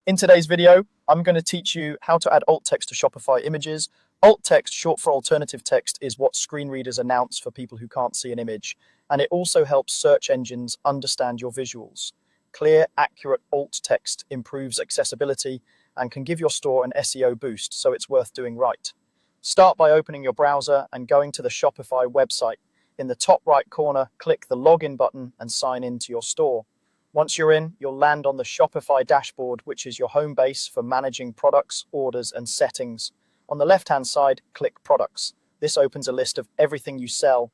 In today's video, I'm going to teach you how to add alt text to Shopify images. Alt text, short for alternative text, is what screen readers announce for people who can't see an image, and it also helps search engines understand your visuals. Clear, accurate alt text improves accessibility and can give your store an SEO boost, so it's worth doing right. Start by opening your browser and going to the Shopify website. In the top right corner, click the login button and sign in to your store. Once you're in, you'll land on the Shopify dashboard, which is your home base for managing products, orders, and settings. On the left-hand side, click Products. This opens a list of everything you sell.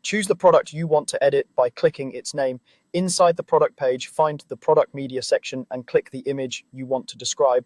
Choose the product you want to edit by clicking its name. Inside the product page, find the Product Media section and click the image you want to describe.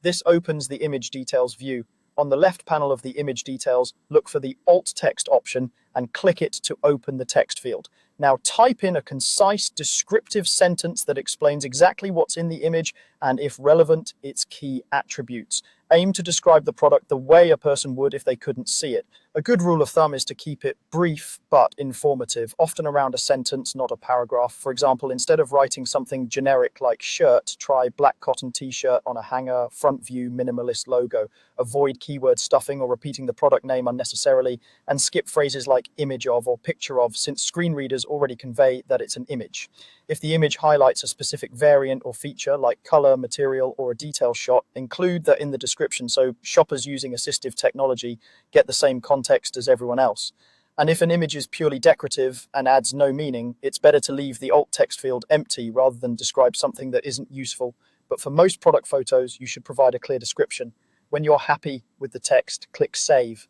This opens the Image Details view. On the left panel of the Image Details, look for the Alt Text option and click it to open the text field. Now type in a concise, descriptive sentence that explains exactly what's in the image and, if relevant, its key attributes. Aim to describe the product the way a person would if they couldn't see it. A good rule of thumb is to keep it brief but informative, often around a sentence, not a paragraph. For example, instead of writing something generic like shirt, try black cotton t-shirt on a hanger, front view, minimalist logo. Avoid keyword stuffing or repeating the product name unnecessarily, and skip phrases like image of or picture of, since screen readers already convey that it's an image. If the image highlights a specific variant or feature like color, material, or a detail shot, include that in the description so shoppers using assistive technology get the same context as everyone else. And if an image is purely decorative and adds no meaning, it's better to leave the alt text field empty rather than describe something that isn't useful. But for most product photos, you should provide a clear description. When you're happy with the text, click Save.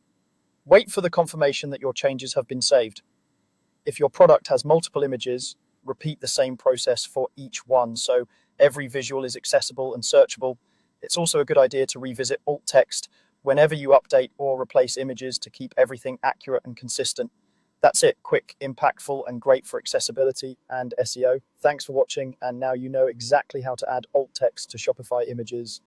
Wait for the confirmation that your changes have been saved. If your product has multiple images, repeat the same process for each one so every visual is accessible and searchable. It's also a good idea to revisit alt text whenever you update or replace images to keep everything accurate and consistent. That's it, quick, impactful, and great for accessibility and SEO. Thanks for watching, and now you know exactly how to add alt text to Shopify images.